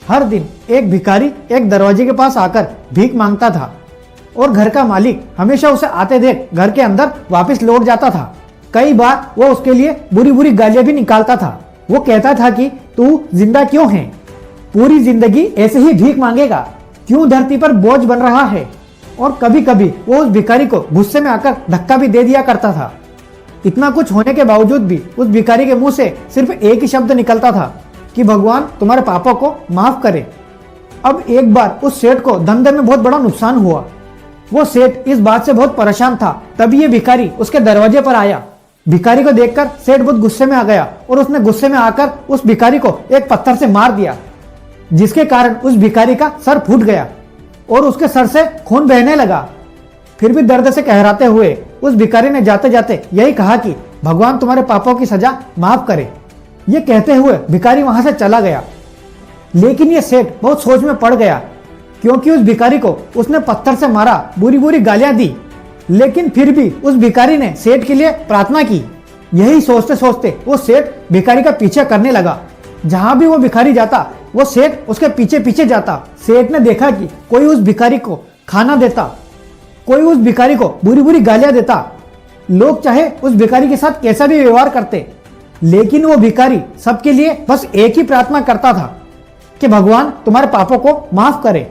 हर दिन एक भिखारी एक दरवाजे के पास आकर भीख मांगता था और घर का मालिक हमेशा उसे आते देख घर के अंदर वापस लौट जाता था। कई बार वो उसके लिए बुरी बुरी गालियां भी निकालता था। वो कहता था कि तू जिंदा क्यों है, पूरी जिंदगी ऐसे ही भीख मांगेगा, क्यों धरती पर बोझ बन रहा है। और कभी कभी वो उस भिखारी को गुस्से में आकर धक्का भी दे दिया करता था। इतना कुछ होने के बावजूद भी उस भिखारी के मुंह से सिर्फ एक ही शब्द निकलता था कि भगवान तुम्हारे पापा को माफ करे। अब एक बार उस सेठ को धंधे में बहुत बड़ा नुकसान हुआ। वो सेठ इस बात से बहुत परेशान था। तभी ये भिखारी उसके दरवाजे पर आया। भिखारी को देखकर सेठ बहुत गुस्से में आ गया और उसने गुस्से में आकर उस भिखारी को एक पत्थर से मार दिया, जिसके कारण उस भिखारी का सर फूट गया और उसके सर से खून बहने लगा। फिर भी दर्द से कहराते हुए उस भिखारी ने जाते जाते यही कहा कि भगवान तुम्हारे पापों की सजा माफ करे। ये कहते हुए भिखारी वहां से चला गया। लेकिन ये सेठ बहुत सोच में पड़ गया, क्योंकि उस भिखारी को उसने पत्थर से मारा, बुरी बुरी गालियां दी, लेकिन फिर भी उस भिखारी ने सेठ के लिए प्रार्थना की। यही सोचते सोचते वो सेठ भिखारी का पीछे करने लगा। जहां भी वो भिखारी जाता वो सेठ उसके पीछे पीछे जाता। सेठ ने देखा कि कोई उस भिखारी को खाना देता, कोई उस भिखारी को बुरी बुरी गालियां देता। लोग चाहे उस भिखारी के साथ कैसा भी व्यवहार करते, लेकिन वो भिखारी सबके लिए बस एक ही प्रार्थना करता था कि भगवान तुम्हारे पापों को माफ करे।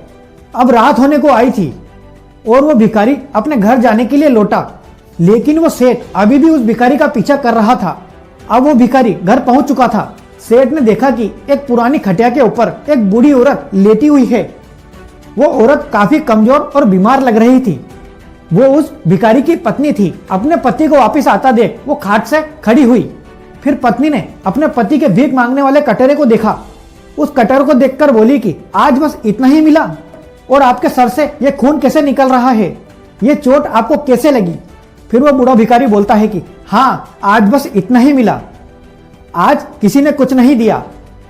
अब रात होने को आई थी और वो भिखारी अपने घर जाने के लिए लौटा, लेकिन वो सेठ अभी भी उस भिखारी का पीछा कर रहा था। अब वो भिखारी घर पहुंच चुका था। सेठ ने देखा कि एक पुरानी खटिया के ऊपर एक बूढ़ी औरत लेटी हुई है। वो औरत काफी कमजोर और बीमार लग रही थी। वो उस भिखारी की पत्नी थी। अपने पति को वापस आता देख वो खाट से खड़ी हुई। फिर पत्नी ने अपने पति के भीख मांगने वाले कटोरे को देखा। उस कटोरे को देखकर बोली कि आज बस इतना ही मिला, और आपके सर से ये खून कैसे निकल रहा है, ये चोट आपको कैसे लगी। फिर वो बूढ़ा भिखारी बोलता है कि हाँ, आज बस इतना ही मिला, आज किसी ने कुछ नहीं दिया,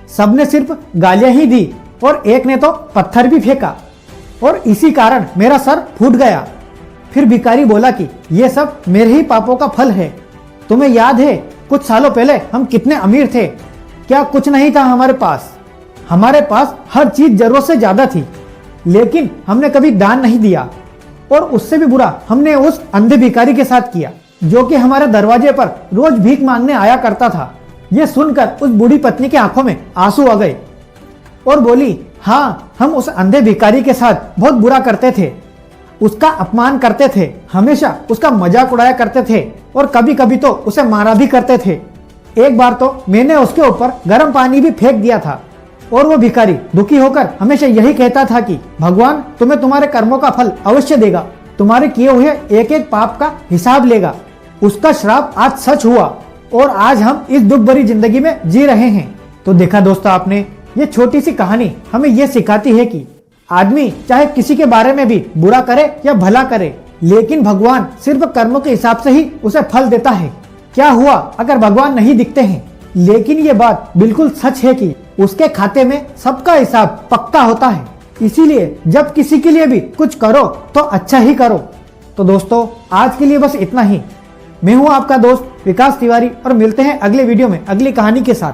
सबने सिर्फ गालियां ही दी और एक ने तो पत्थर भी फेंका और इसी कारण मेरा सर फूट गया। फिर भिखारी बोला कि ये सब मेरे ही पापों का फल है। तुम्हें याद है कुछ सालों पहले हम कितने अमीर थे, क्या कुछ नहीं था हमारे पास हर चीज जरूरत से ज्यादा थी, लेकिन हमने कभी दान नहीं दिया। और उससे भी बुरा हमने उस अंधे भिखारी के साथ किया, जो कि हमारे दरवाजे पर रोज भीख मांगने आया करता था। यह सुनकर उस बूढ़ी पत्नी की आंखों में आंसू आ गए और बोली, हाँ, हम उस अंधे भिखारी के साथ बहुत बुरा करते थे, उसका अपमान करते थे, हमेशा उसका मजाक उड़ाया करते थे और कभी कभी तो उसे मारा भी करते थे। एक बार तो मैंने उसके ऊपर गर्म पानी भी फेंक दिया था और वो भिखारी दुखी होकर हमेशा यही कहता था कि भगवान तुम्हें तुम्हारे कर्मों का फल अवश्य देगा, तुम्हारे किए हुए एक एक पाप का हिसाब लेगा। उसका श्राप आज सच हुआ और आज हम इस दुख भरी जिंदगी में जी रहे हैं। तो देखा दोस्तों आपने, ये छोटी सी कहानी हमें यह सिखाती है कि आदमी चाहे किसी के बारे में भी बुरा करे या भला करे, लेकिन भगवान सिर्फ कर्मों के हिसाब से ही उसे फल देता है। क्या हुआ अगर भगवान नहीं दिखते हैं, लेकिन ये बात बिल्कुल सच है कि उसके खाते में सबका हिसाब पक्का होता है। इसीलिए जब किसी के लिए भी कुछ करो तो अच्छा ही करो। तो दोस्तों आज के लिए बस इतना ही। मैं हूं आपका दोस्त विकास तिवारी और मिलते हैं अगले वीडियो में अगली कहानी के साथ।